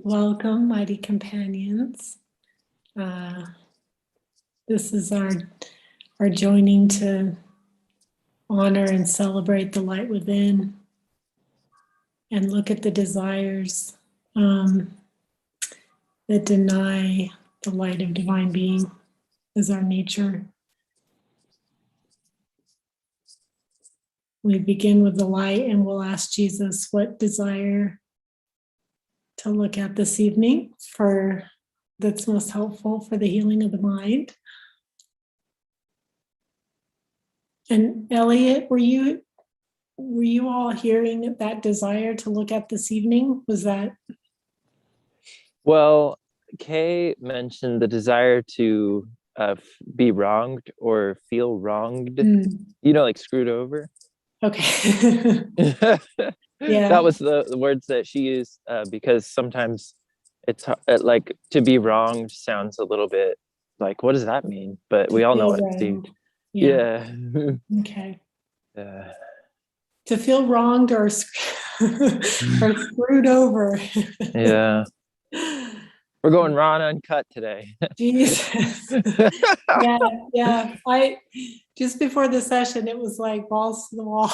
Welcome, mighty companions. This is our joining to honor and celebrate the light within and look at the desires that deny the light of divine being as our nature. We begin with the light and we'll ask Jesus what desire to look at this evening that's most helpful for the healing of the mind. And Elliot, were you all hearing that desire to look at this evening? Was that? Well, Kay mentioned the desire to be wronged or feel wronged, like screwed over. Okay. Yeah. That was the words that she used because sometimes it's like to be wronged sounds a little bit like, what does that mean? But we all know what to. Yeah. Okay. Yeah. To feel wronged or screwed over. Yeah. We're going raw and uncut today. Jesus. Yeah. Just before the session, it was like balls to the wall.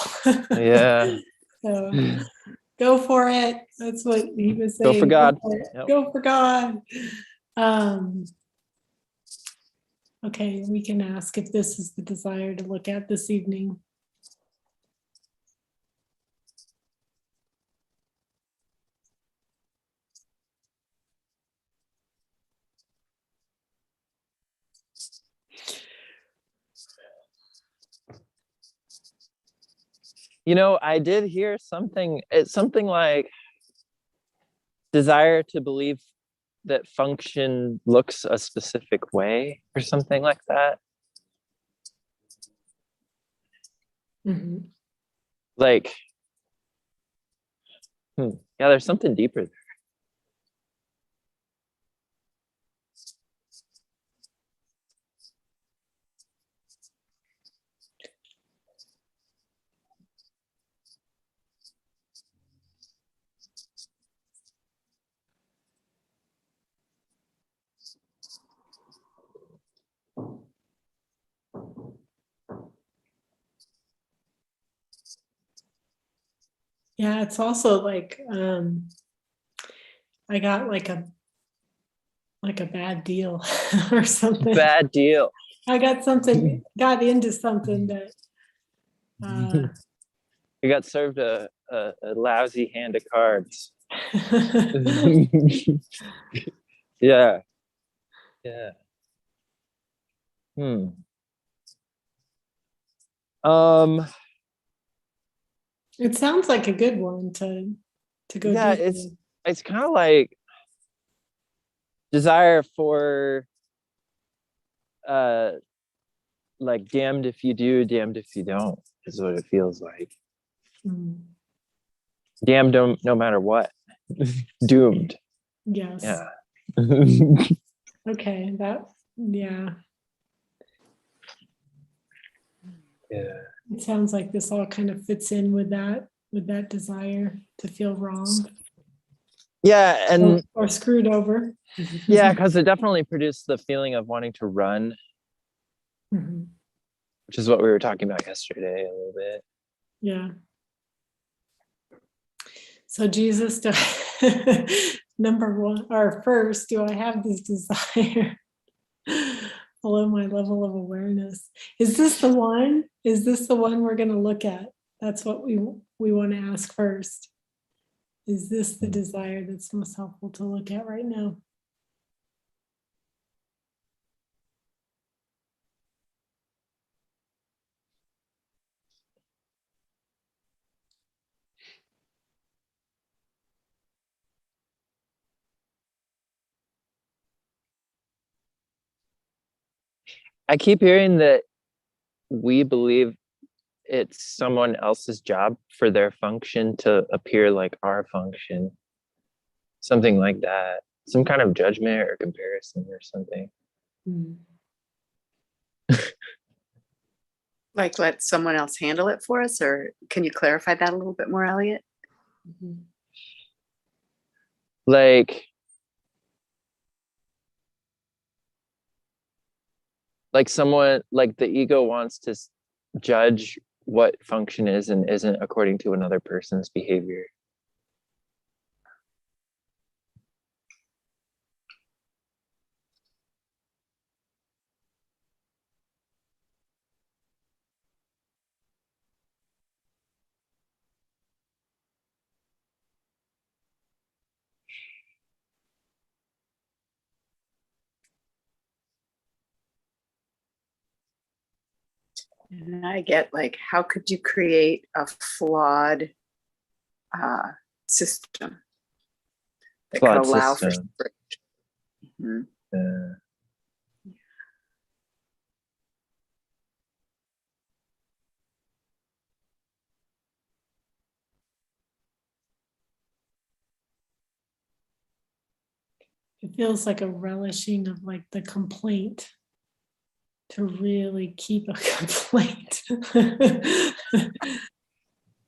Yeah. So go for it. That's what he was saying. Go for God. Go for God. Okay, we can ask if this is the desire to look at this evening. I did hear something. It's something like desire to believe that function looks a specific way or something like that. Mm-hmm. Like, yeah, there's something deeper there. Yeah, it's also like I got like a bad deal or something. Bad deal. I got into something that you got served a lousy hand of cards. Yeah. It sounds like a good one to go. Yeah, it's kind of like desire for like damned if you do, damned if you don't is what it feels like. Damned no matter what. Doomed. Yes. Yeah. Okay, yeah. It sounds like this all kind of fits in with that desire to feel wrong. Yeah, and or screwed over. Yeah, because it definitely produced the feeling of wanting to run, which is what we were talking about yesterday a little bit. Yeah. So Jesus, number one, or first, do I have this desire below my level of awareness? Is this the one? Is this the one we're going to look at? That's what we want to ask first. Is this the desire that's most helpful to look at right now? I keep hearing that we believe it's someone else's job for their function to appear like our function. Something like that. Some kind of judgment or comparison or something. Like let someone else handle it for us, or can you clarify that a little bit more, Elliot? Like Like someone, like the ego wants to judge what function is and isn't according to another person's behavior. And I get like, how could you create a flawed system that Flawed could allow system. for Mhm. It feels like a relishing of like the complaint, to really keep a complaint.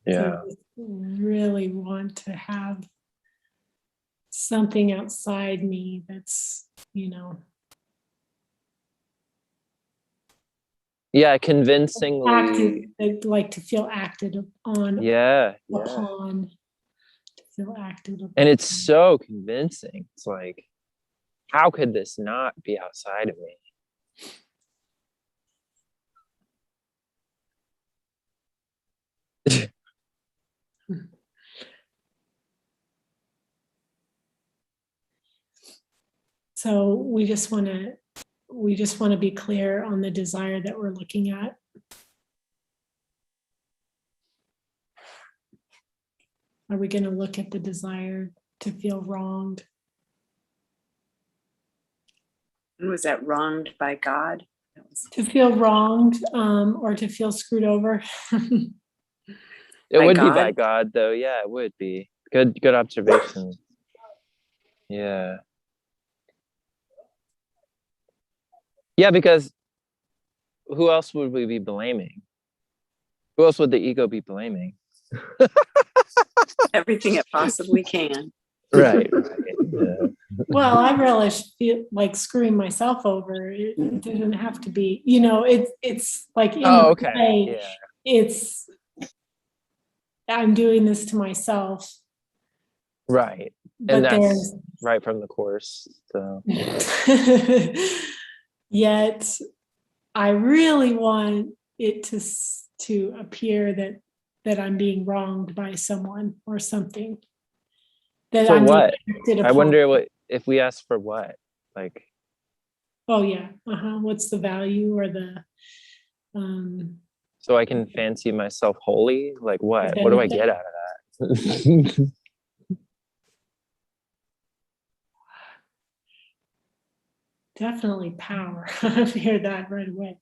Yeah. To really want to have something outside me that's, Yeah, convincingly. acted, I'd like to feel acted on, Yeah. upon, to feel acted upon. And it's so convincing. It's like, how could this not be outside of me? So we just want to be clear on the desire that we're looking at. Are we going to look at the desire to feel wronged? And was that wronged by God? That was To feel wronged, or to feel screwed over? It By would be by God? God, though. Yeah, it would be. Good observation. Yeah. Yeah, because who else would we be blaming? Who else would the ego be blaming? Everything it possibly can. Right. Yeah. Well, I relish feel like screwing myself over. It doesn't have to be, it's like in Oh, the okay. play, Yeah. it's, I'm doing this to myself, Right. but And that's there's, right from the course. So yet I really want it to appear that I'm being wronged by someone or something. That for I'm being what? acted I upon. wonder what if we ask for what? Like, Oh yeah. What's the value or the so I can fancy myself holy? Like what? What do I get out of that? definitely power. I hear that right away.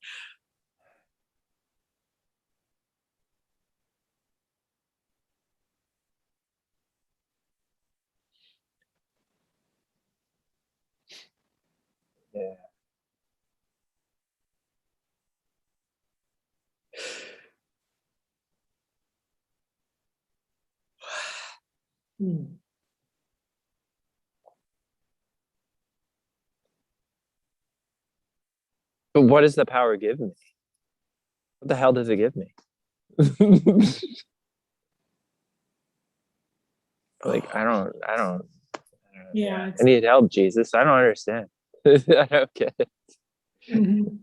Yeah. Hmm. But what does the power give me? What the hell does it give me? Like, I don't. Yeah. I need help, Jesus. I don't understand. I don't get it. Mhm.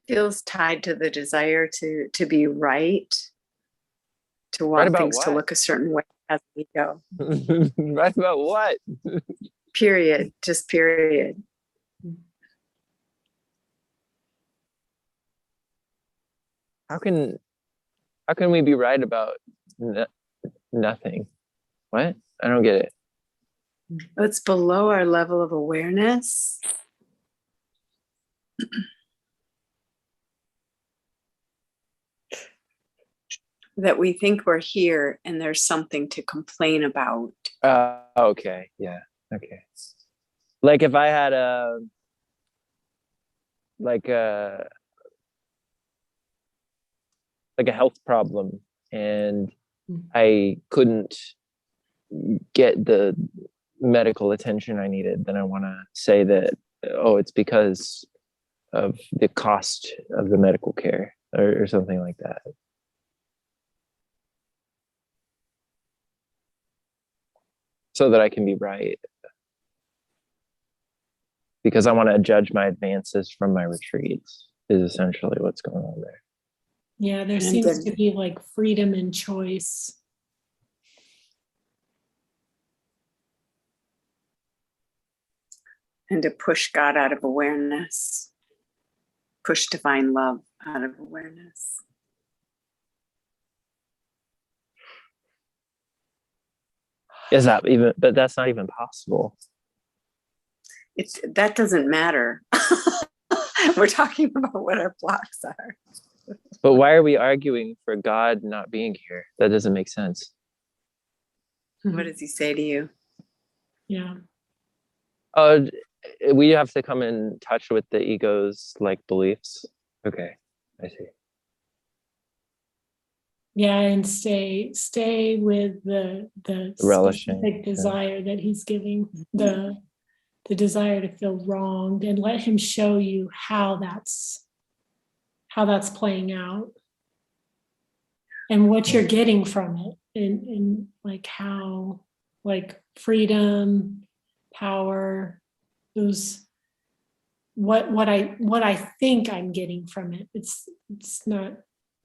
Feels tied to the desire to be right, to Right want about things to what? look a certain way as we go. Right about what? Period. Just period. How can we be right about nothing? What? I don't get it. It's below our level of awareness. That we think we're here and there's something to complain about. Okay. Yeah. Okay. Like if I had like a health problem and I couldn't get the medical attention I needed, then I want to say that oh, it's because of the cost of the medical care or something like that. So that I can be right. Because I want to judge my advances from my retreats is essentially what's going on there. Yeah, there And seems then- to be like freedom and choice. And to push God out of awareness, push divine love out of awareness. Is that even, but that's not even possible. That doesn't matter. We're talking about what our blocks are. But why are we arguing for God not being here? That doesn't make sense. What does he say to you? Yeah. Oh, we have to come in touch with the ego's like beliefs. Okay, I see. Yeah, and stay with the Relishing, specific desire that he's giving, the desire to feel wronged, and let him show you how that's playing out and what you're getting from it, and like how, like freedom, power, those what I think I'm getting from it. It's not,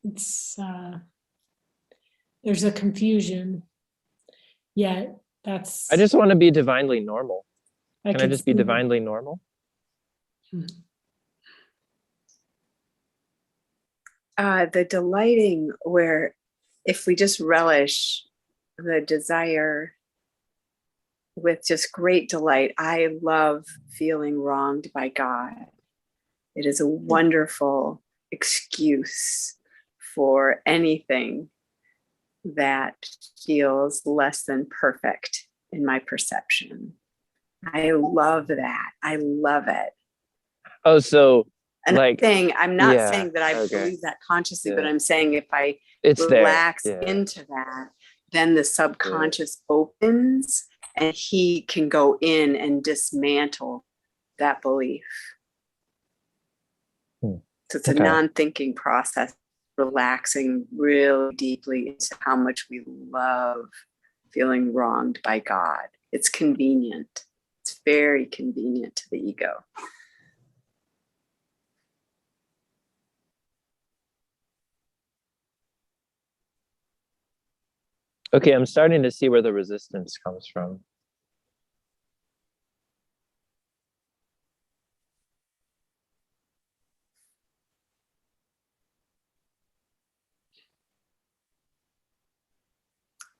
it's there's a confusion, yet that's, I just want to be divinely normal. Can I can just be see- divinely normal? The delighting, where if we just relish the desire with just great delight. I love feeling wronged by God. It is a wonderful excuse for anything that feels less than perfect in my perception. I love that. I love it. Oh, so And like, I'm not yeah, saying that I okay. believe that consciously, but Yeah. I'm saying if I it's relax there. Yeah. into that, then the subconscious opens and he can go in and dismantle that belief. So it's a Okay. non-thinking process, relaxing really deeply into how much we love feeling wronged by God. It's convenient. It's very convenient to the ego. Okay, I'm starting to see where the resistance comes from.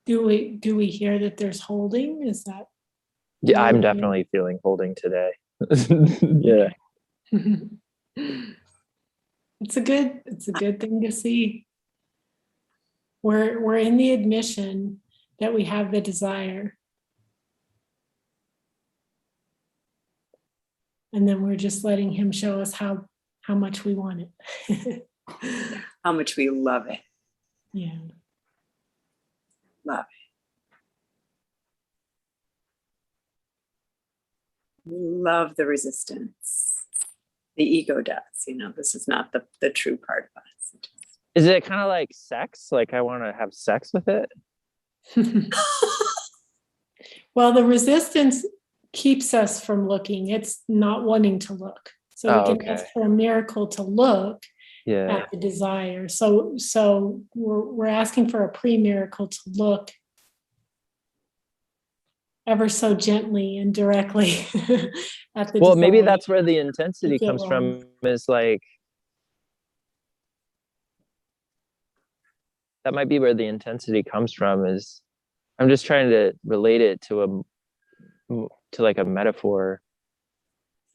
do we hear that there's holding? Is that? Yeah, I'm Yeah. definitely feeling holding today. Yeah. It's a good thing to see. We're in the admission that we have the desire. And then we're just letting him show us how much we want it. How much we love it. Yeah. Love it. We love the resistance. The ego does, this is not the true part of us. Is it kind of like sex? Like I want to have sex with it? Well, the resistance keeps us from looking. It's not wanting to look. So we can ask for a miracle to look Yeah. at the desire. So we're asking for a pre-miracle to look ever so gently and directly at the Well, maybe desire. that's where the intensity feel comes wrong. from, is like, that might be where the intensity comes from, is I'm just trying to relate it to like a metaphor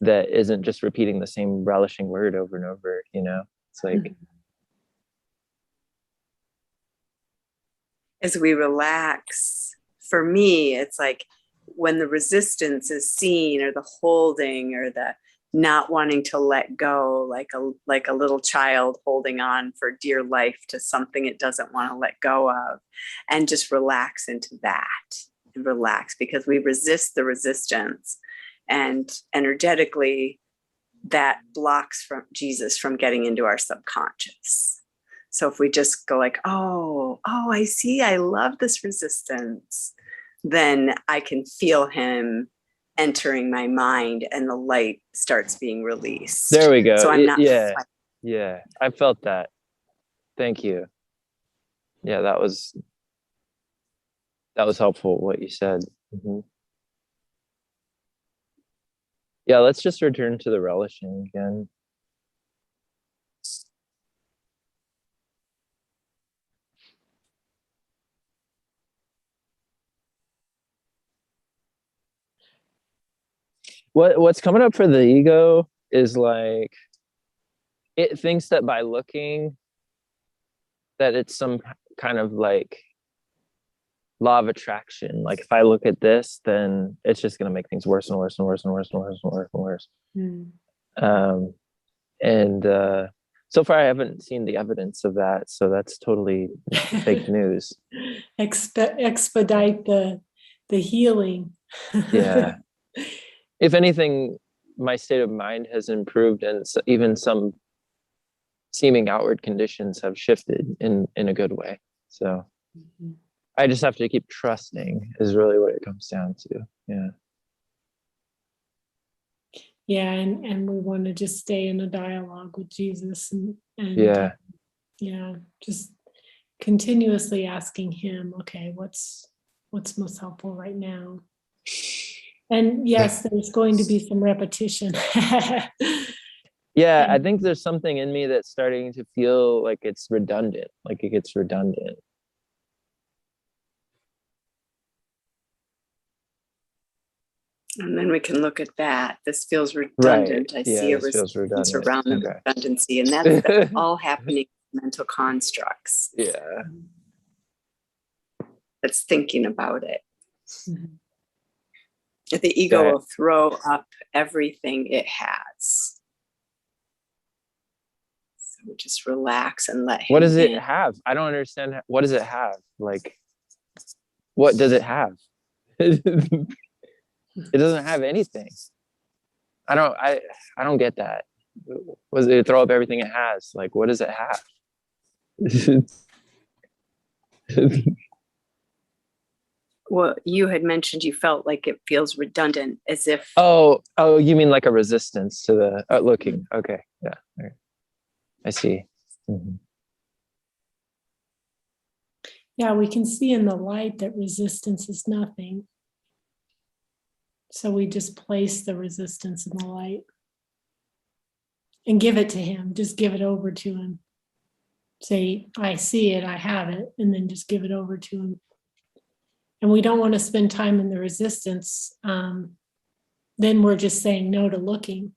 that isn't just repeating the same relishing word over and over, It's like, As we relax, for me, it's like when the resistance is seen, or the holding, or the not wanting to let go, like a little child holding on for dear life to something it doesn't want to let go of, and just relax into that and relax, because we resist the resistance. And energetically, that blocks from Jesus from getting into our subconscious. So if we just go like, oh, I see, I love this resistance, then I can feel him entering my mind and the light starts being released. There we go. So I'm not Yeah, I felt that. Thank you. Yeah, that was helpful what you said. Yeah, let's just return to the relishing again. What's coming up for the ego is like, it thinks that by looking that it's some kind of like law of attraction. Like if I look at this, then it's just going to make things worse and worse and worse and worse and worse and worse and worse. So far I haven't seen the evidence of that, so that's totally fake news. Expedite the healing. Yeah. If anything, my state of mind has improved, and even some seeming outward conditions have shifted in a good way. So I just have to keep trusting is really what it comes down to. Yeah. Yeah, and we want to just stay in a dialogue with Jesus and just continuously asking him, okay, what's most helpful right now? And yes, there's going to be some repetition. Yeah, I think there's something in me that's starting to feel like it's redundant, like it gets redundant. And then we can look at that. This feels redundant. Right. I see a resistance around the redundancy, and that's all happening in mental constructs. Yeah. It's thinking about it. The ego will throw up everything it has. So just relax and let him. What does it have? I don't understand. What does it have? Like, what does it have? It doesn't have anything. I don't get that. Was it throw up everything it has? Like, what does it have? Well, you had mentioned you felt like it feels redundant, as if. Oh, you mean like a resistance to the looking? Okay, yeah, right. I see. Yeah, we can see in the light that resistance is nothing. So we just place the resistance in the light and give it to him. Just give it over to him. Say, I see it, I have it, and then just give it over to him. And we don't want to spend time in the resistance. Then we're just saying no to looking.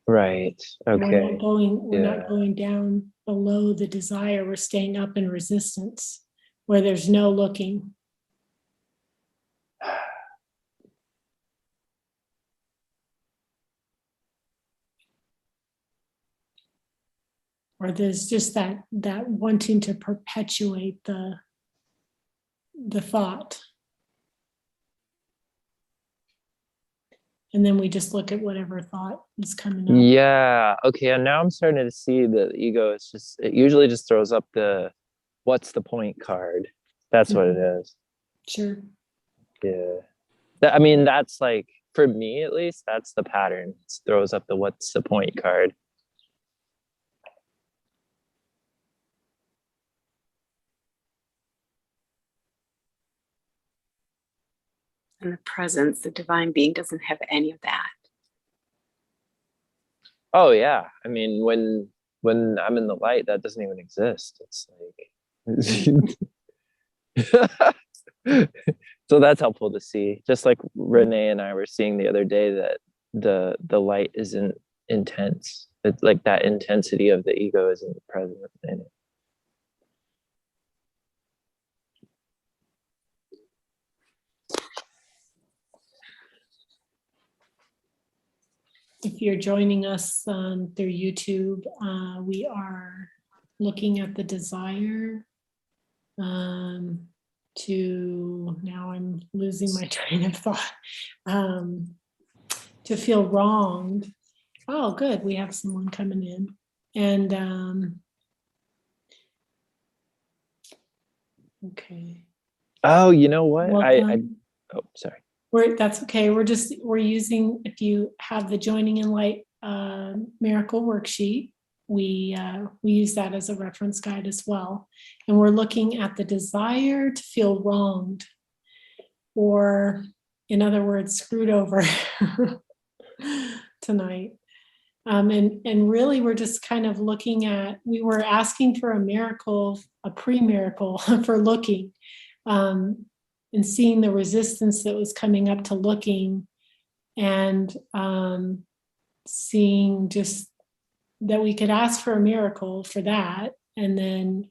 Right. Okay. We're not going down below the desire. We're staying up in resistance where there's no looking. Or there's just that wanting to perpetuate the thought. And then we just look at whatever thought is coming up. Yeah. Okay. And now I'm starting to see the ego. It usually just throws up the what's the point card. That's what it is. Sure. Yeah. I mean, that's like, for me at least, that's the pattern. It throws up the what's the point card. In the presence, the divine being doesn't have any of that. Oh yeah. I mean, when I'm in the light, that doesn't even exist. It's like so that's helpful to see. Just like Renee and I were seeing the other day, that the light isn't intense. It's like that intensity of the ego isn't present in it. If you're joining us through YouTube, we are looking at the desire to, now I'm losing my train of thought. to feel wronged. Oh, good. We have someone coming in. And okay. Oh, you know what? Welcome. Oh, sorry. That's okay. We're using, if you have the Joining in Light miracle worksheet, we use that as a reference guide as well. And we're looking at the desire to feel wronged, or in other words, screwed over tonight. And really we're just kind of looking at, we were asking for a miracle, a pre-miracle for looking, and seeing the resistance that was coming up to looking, and seeing just that we could ask for a miracle for that, and then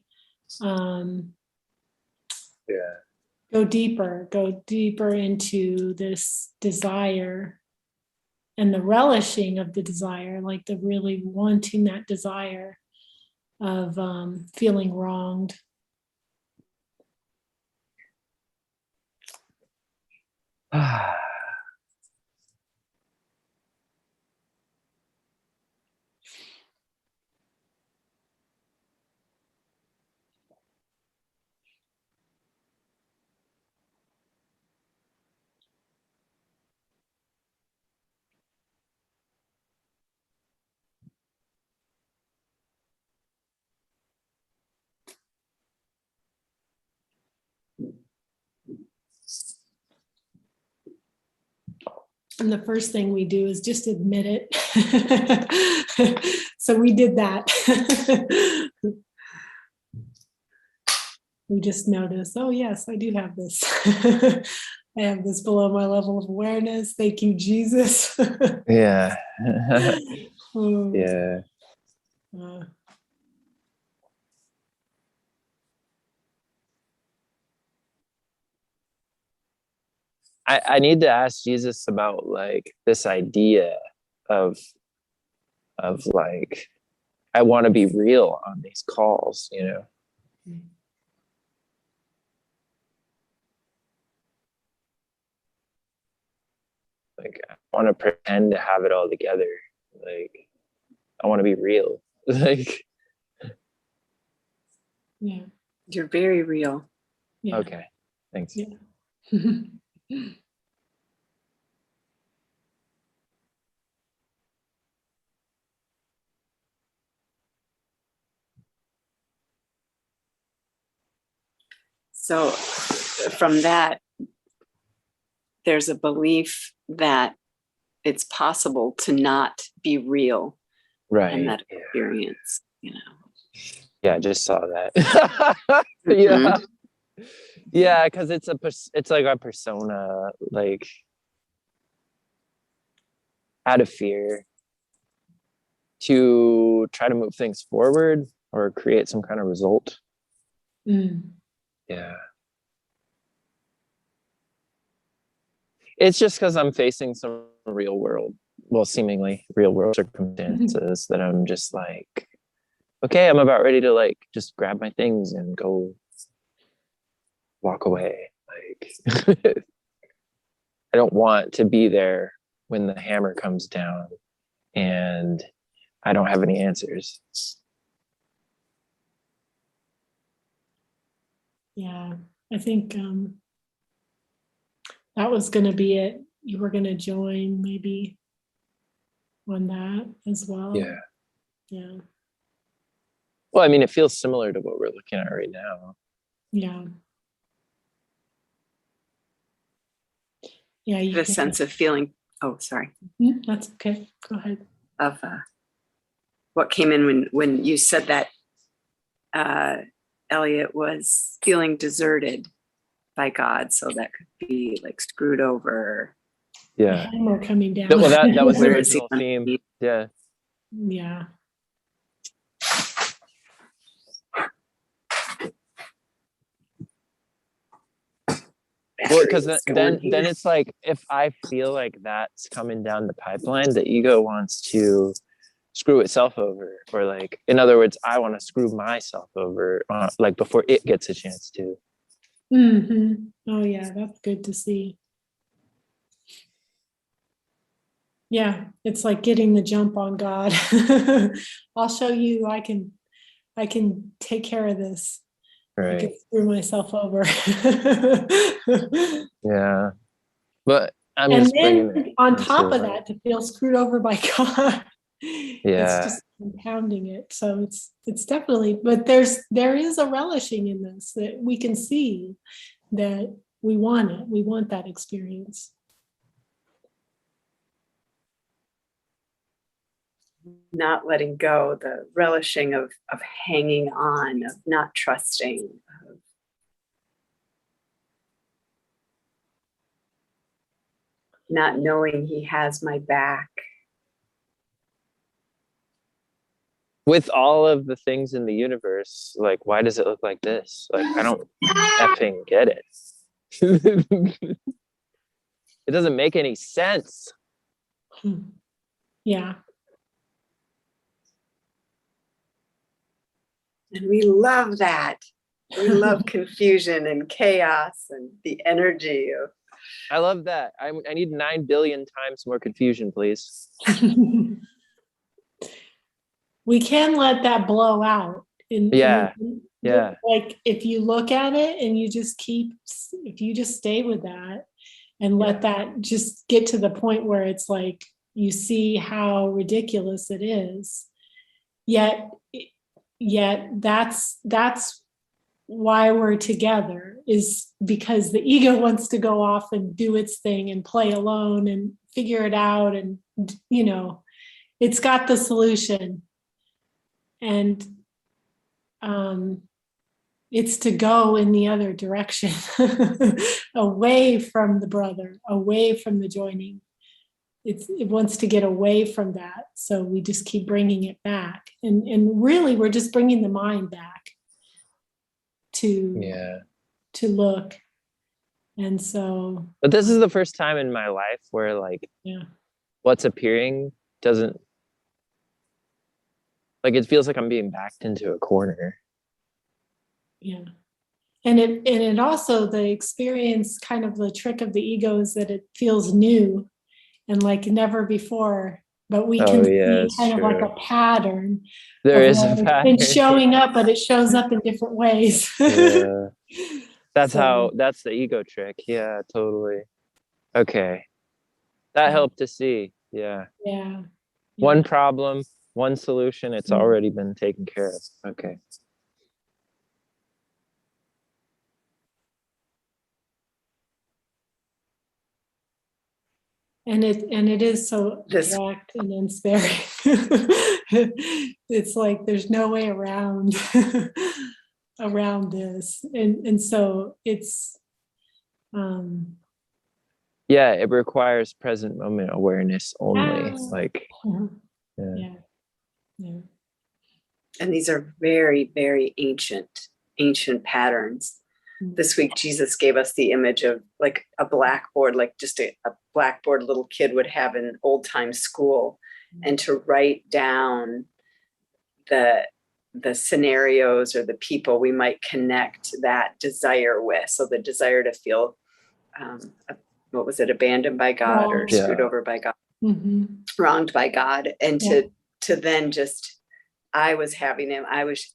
go deeper into this desire and the relishing of the desire, like the really wanting that desire of feeling wronged. And the first thing we do is just admit it. So we did that. We just notice, oh yes, I do have this. I have this below my level of awareness. Thank you, Jesus. Yeah. Oh, Yeah. I need to ask Jesus about like this idea of like, I want to be real on these calls, you know? Like, I want to pretend to have it all together. Like, I want to be real. Like, yeah. You're very real. Yeah. Okay, thanks. Yeah. So from that, there's a belief that it's possible to not be real Right. in that experience, you know. Yeah, I just saw that. Yeah. Yeah, because it's like a persona, like out of fear to try to move things forward or create some kind of result. Yeah. It's just because I'm facing some real world, well, seemingly real world circumstances that I'm just like, okay, I'm about ready to like just grab my things and go walk away. Like, I don't want to be there when the hammer comes down and I don't have any answers. Yeah, I think that was going to be it. You were going to join maybe on that as well. Yeah. Yeah. Well, I mean, it feels similar to what we're looking at right now. Yeah. Yeah. You The sense of feeling, oh, sorry. That's okay. Go ahead. Of what came in when you said that Elliot was feeling deserted by God. So that could be like screwed over. Yeah. Hammer coming down. Well, that was the Where is he original theme. Yeah. Yeah. Well, because then it's like, if I feel like that's coming down the pipeline, the ego wants to screw itself over, or like, in other words, I want to screw myself over, like before it gets a chance to. Mm-hmm. Oh yeah, that's good to see. Yeah, it's like getting the jump on God. I'll show you, I can take care of this. I can Right. screw myself over. Yeah. But I'm And just bringing it then on into top of like, that, to feel screwed over by God, it's yeah. just compounding it. So it's definitely, but there is a relishing in this that we can see that we want it. We want that experience. Not letting go, the relishing of hanging on, of not trusting, of not knowing he has my back. With all of the things in the universe, like, why does it look like this? Like, I don't effing get it. It doesn't make any sense. Yeah. And we love that. We love confusion and chaos and the energy of. I love that. I need 9 billion times more confusion, please. We can let that blow out. Yeah. Yeah. Like if you look at it and you just if you just stay with that and let that just get to the point where it's like you see how ridiculous it is. Yet that's why we're together, is because the ego wants to go off and do its thing and play alone and figure it out, and it's got the solution, and it's to go in the other direction, away from the brother, away from the joining. It wants to get away from that, so we just keep bringing it back, and really we're just bringing the mind back to look. And so, but this is the first time in my life where like what's appearing doesn't, like, it feels like I'm being backed into a corner. Yeah. And it also, the experience, kind of the trick of the ego is that it feels new and like never before, but we can see kind of like a pattern. There is a pattern. It's showing up, but it shows up in different ways. Yeah. That's the ego trick. Yeah, totally. Okay. That helped to see. Yeah. Yeah. One problem, one solution, it's already been taken care of. Okay. And it is so direct and unsparing. It's like there's no way around this, and so it's it requires present moment awareness only. Like yeah. And these are very, very ancient patterns. This week, Jesus gave us the image of like a blackboard, like just a blackboard little kid would have in old time school, and to write down the scenarios or the people we might connect that desire with. So the desire to feel, what was it, abandoned by God or screwed over by God, wronged by God, and to then just, I was having him,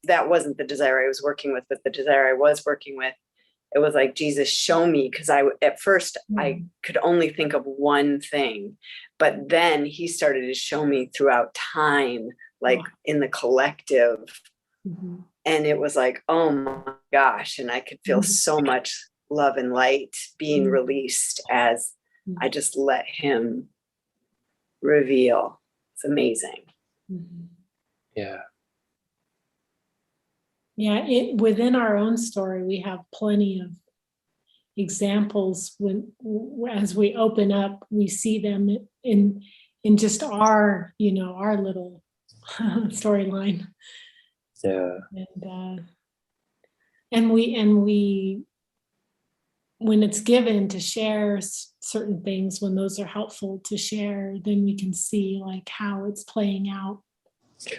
that wasn't the desire I was working with, but the desire I was working with, it was like, Jesus, show me, because at first I could only think of one thing, but then he started to show me throughout time, like in the collective, and it was like, oh my gosh, and I could feel so much love and light being released as I just let him reveal. It's amazing. Yeah. Yeah, within our own story, we have plenty of examples as we open up, we see them in just our little storyline. Yeah. And we when it's given to share certain things, when those are helpful to share, then we can see like how it's playing out.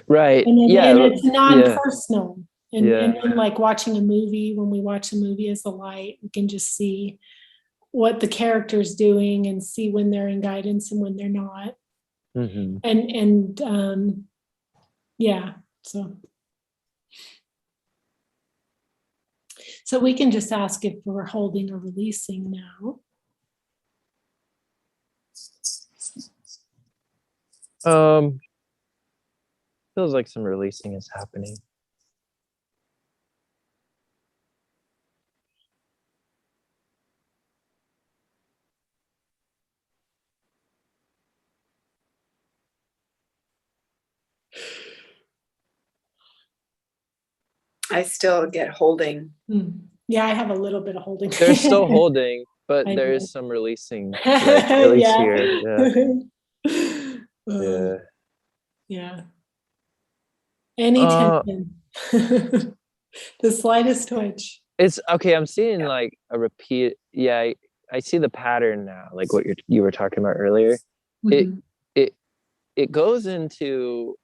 Right. And it's non-personal. And then like watching a movie, when we watch a movie as the light, we can just see what the character's doing and see when they're in guidance and when they're not. Mhm. And yeah, so we can just ask if we're holding or releasing now. Feels like some releasing is happening. I still get holding. Yeah, I have a little bit of holding. They're still holding, but I there know. is some releasing, like release Yeah. here. Yeah. Yeah. Any tension. The slightest twitch. It's okay. I'm seeing like a repeat. Yeah, I see the pattern now, like what you were talking about earlier. It Mhm. it it goes into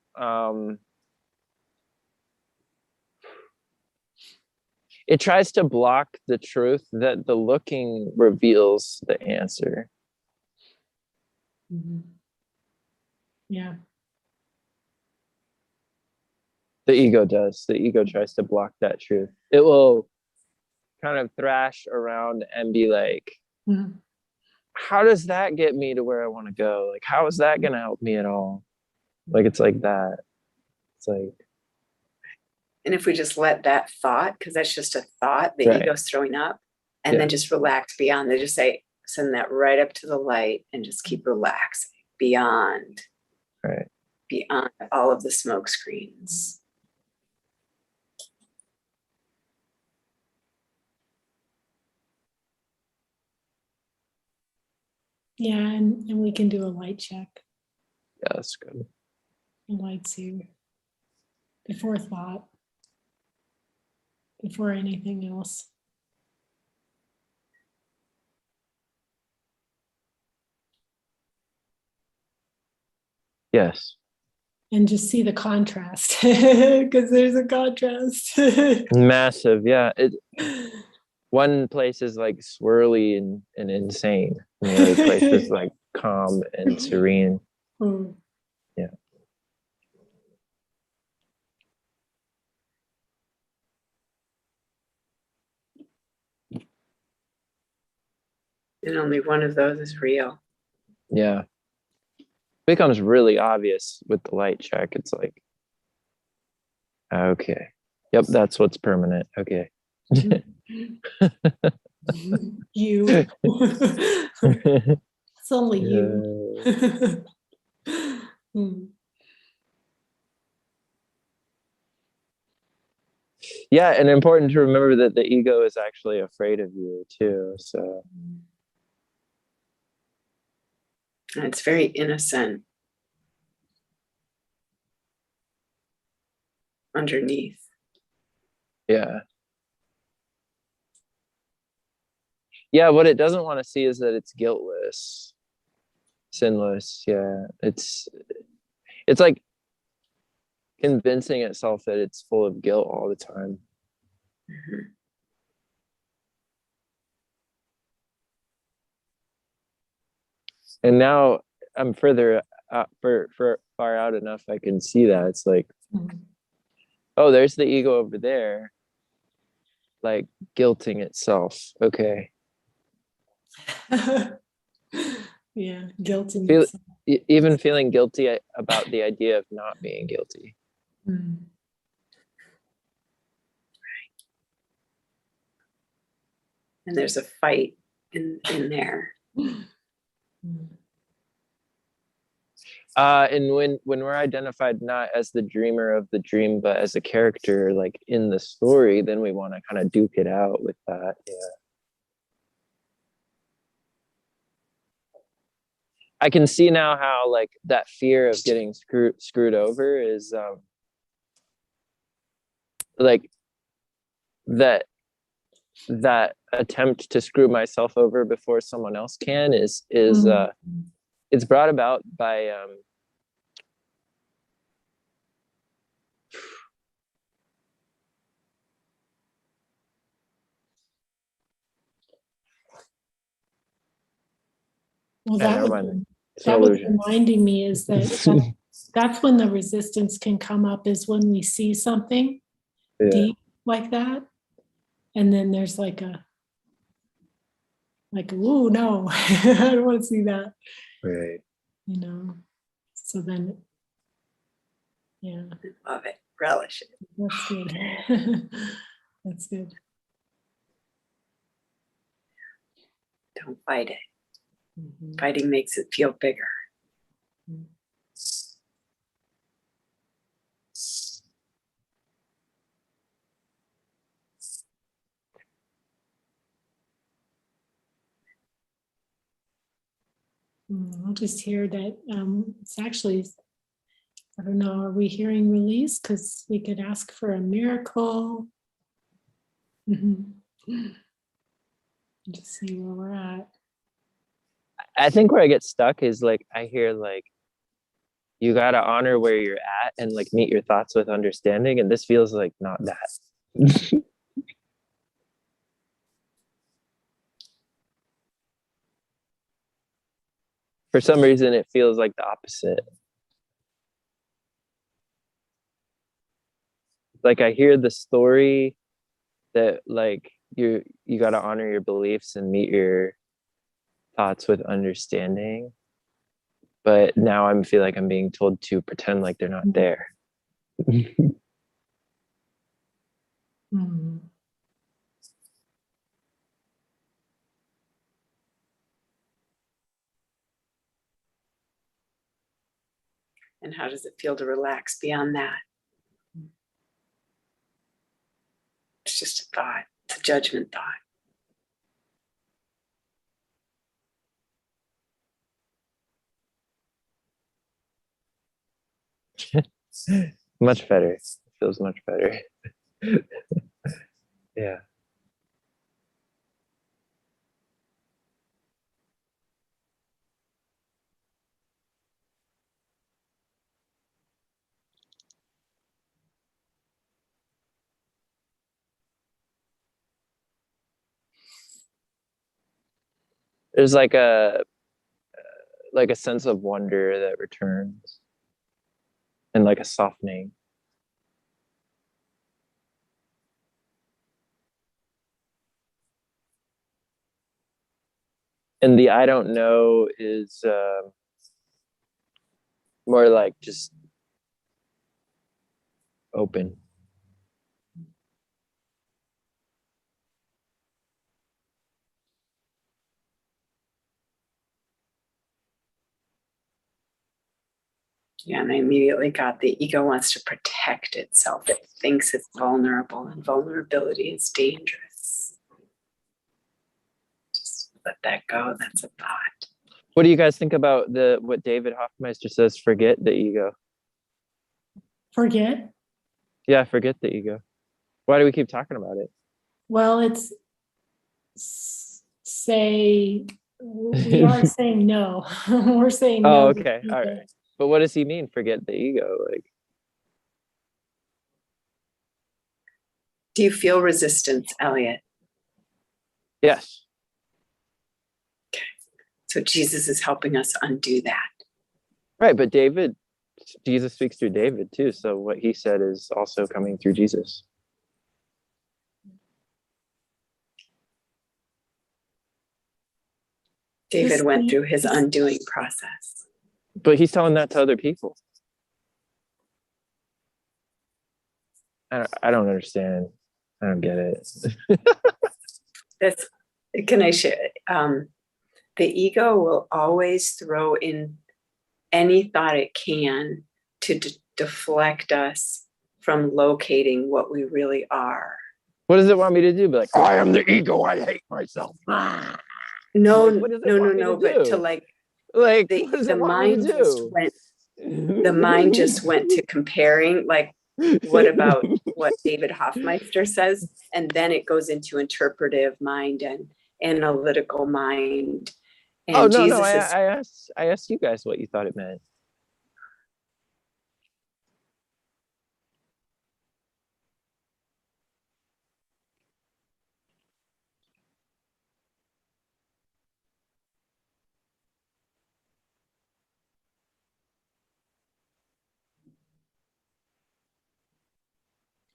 it tries to block the truth that the looking reveals the answer. Mhm. Yeah. The ego does. The ego tries to block that truth. It will kind of thrash around and be like, Mhm. how does that get me to where I want to go? Like, how is that going to help me at all? Like, it's like that. It's like, And if we just let that thought, because that's just a thought, the right. ego's throwing up, and then just relax beyond, they just say, send that right up to the light and just keep relaxing beyond, Right. beyond all of the smoke screens. Yeah, and we can do a light check. Yeah, that's good. The light's here. Before thought. Before anything else. Yes. And just see the contrast, because there's a contrast. Massive. Yeah. One place is like swirly and insane. And the other place is like calm and serene. Mm. Yeah. And only one of those is real. Yeah. It becomes really obvious with the light check. It's like, okay. Yep, that's what's permanent. Okay. You. It's only you. Mm. Yeah, and important to remember that the ego is actually afraid of you too. So And it's very innocent underneath. yeah. Yeah, what it doesn't want to see is that it's guiltless, sinless. Yeah. It's like convincing itself that it's full of guilt all the time. Mm-hmm. And now I'm further for far out enough I can see that. It's like, oh, there's the ego over there, like guilting itself. Okay. Yeah, guilt in Feel itself. even feeling guilty about the idea of not being guilty. Mm. And there's a fight in there. Mm. And when we're identified not as the dreamer of the dream, but as a character like in the story, then we want to kind of duke it out with that. Yeah. I can see now how like that fear of getting screwed over is like that attempt to screw myself over before someone else can is Mm. it's brought about by Well, yeah, that never would mind. It's an that was illusion. reminding me is that's when the resistance can come up, is when we see something Yeah. deep like that. And then there's like, oh no, I don't want to see that, Right. you know? So then, yeah, Love it. Relish it. that's good. That's good. Don't fight it. Mhm. Fighting makes it feel bigger. I'll just hear that it's actually, I don't know, are we hearing release? Because we could ask for a miracle. Just see where we're at. I think where I get stuck is like, I hear like, you got to honor where you're at and like meet your thoughts with understanding. And this feels like not that. For some reason, it feels like the opposite. Like I hear the story that like you got to honor your beliefs and meet your thoughts with understanding. But now I feel like I'm being told to pretend like they're not there. Mhm. And how does it feel to relax beyond that? It's just a thought. It's a judgment thought. Much better. It feels much better. Yeah. There's like a sense of wonder that returns and like a softening. And the I don't know is more like just open. Yeah, and I immediately got the ego wants to protect itself. It thinks it's vulnerable, and vulnerability is dangerous. Just let that go. That's a thought. What do you guys think about what David Hoffmeister says? Forget the ego. Forget. Yeah, forget the ego. Why do we keep talking about it? Well, it's say we are saying no. We're saying no. Oh, okay. All right. But what does he mean? Forget the ego. Like, Do you feel resistance, Elliot? yes. So Jesus is helping us undo that. Right. But Jesus speaks through David too. So what he said is also coming through Jesus. David went through his undoing process. But he's telling that to other people. I don't understand. I don't get it. Can I share? The ego will always throw in any thought it can to deflect us from locating what we really are. What does it want me to do? Be like, I am the ego. I hate myself. No, like, but to like what the does it want me to do? The mind just went to comparing, like, what about what David Hoffmeister says? And then it goes into interpretive mind and analytical mind. And oh no, I asked you guys what you thought it meant.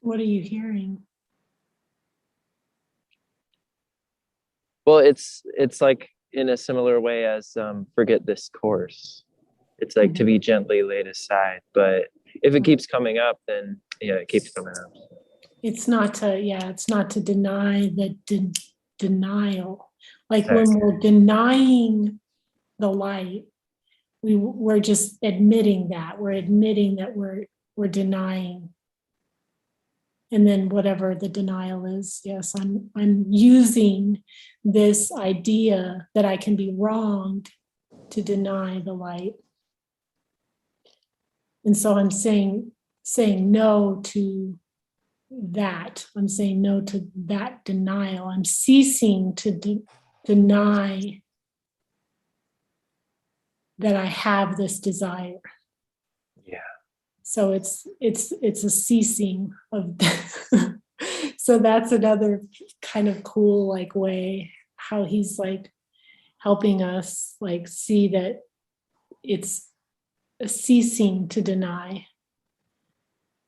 What are you hearing? Well, it's like in a similar way as forget this course. It's like to be gently laid aside, but if it keeps coming up, then yeah, it keeps coming up. It's not to, yeah, it's not to deny the denial. Like Exactly. when we're denying the light, we're just admitting that. We're admitting that we're denying. And then whatever the denial is, yes, I'm using this idea that I can be wronged to deny the light. And so I'm saying no to that. I'm saying no to that denial. I'm ceasing to deny that I have this desire. Yeah. So it's a ceasing of so that's another kind of cool like way how he's like helping us like see that it's a ceasing to deny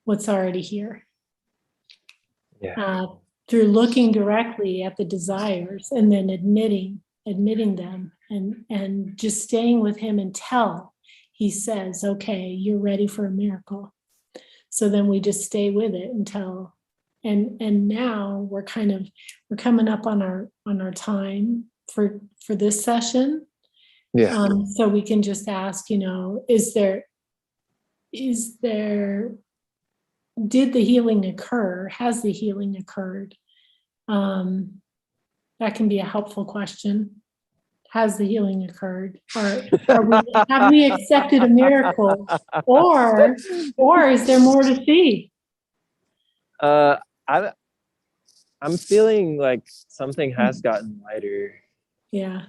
what's already here. Yeah. Through looking directly at the desires and then admitting them and just staying with him until he says, okay, you're ready for a miracle. So then we just stay with it until, and now we're coming up on our time for this session. Yeah. So we can just ask, is there, did the healing occur? Has the healing occurred? That can be a helpful question. Has the healing occurred? Or have we accepted a miracle? Or is there more to see? I'm feeling like something has gotten lighter. Yeah.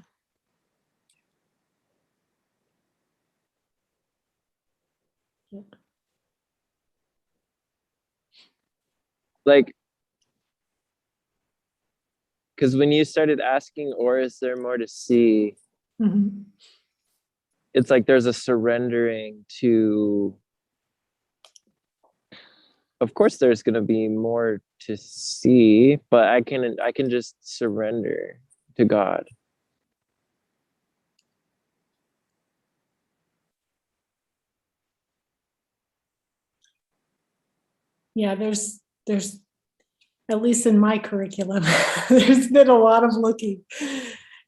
Like, because when you started asking, or is there more to see? Mm-hmm. It's like there's a surrendering to, of course there's going to be more to see, but I can just surrender to God. Yeah, there's at least in my curriculum, there's been a lot of looking.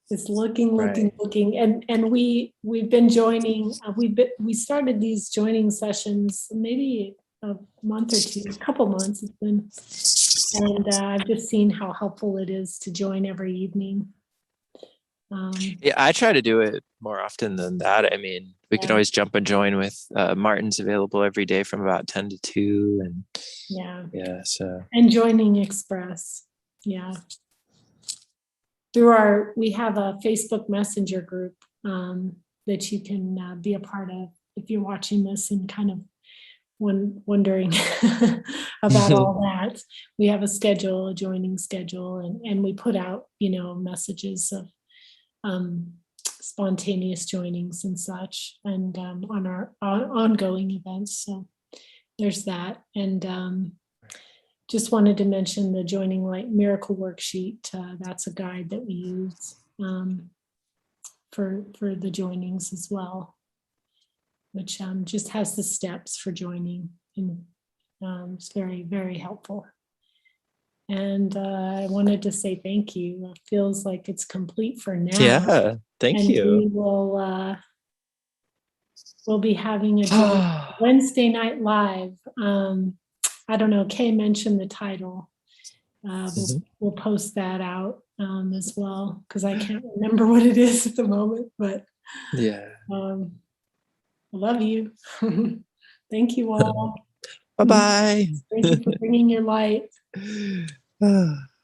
It's looking, Right. and we've been joining. We started these joining sessions maybe a month or two, a couple months it's been, and I've just seen how helpful it is to join every evening. Yeah, I try to do it more often than that. I mean, we can always jump and join with Martin's available every day from about 10 to 2. And yeah, so. And joining Express. Yeah. We have a Facebook Messenger group that you can be a part of if you're watching this and kind of wondering about all that. We have a joining schedule, and we put out, messages of spontaneous joinings and such, and on our ongoing events. So there's that. And just wanted to mention the Joining Light Miracle Worksheet. That's a guide that we use for the joinings as well, which just has the steps for joining, and it's very, very helpful. And I wanted to say thank you. It feels like it's complete for now. Yeah, thank you. We will we'll be having a Wednesday night live. I don't know, Kay mentioned the title. We'll post that out as well, because I can't remember what it is at the moment, but yeah. I love you. Thank you all. Bye-bye. Thank you for bringing your light.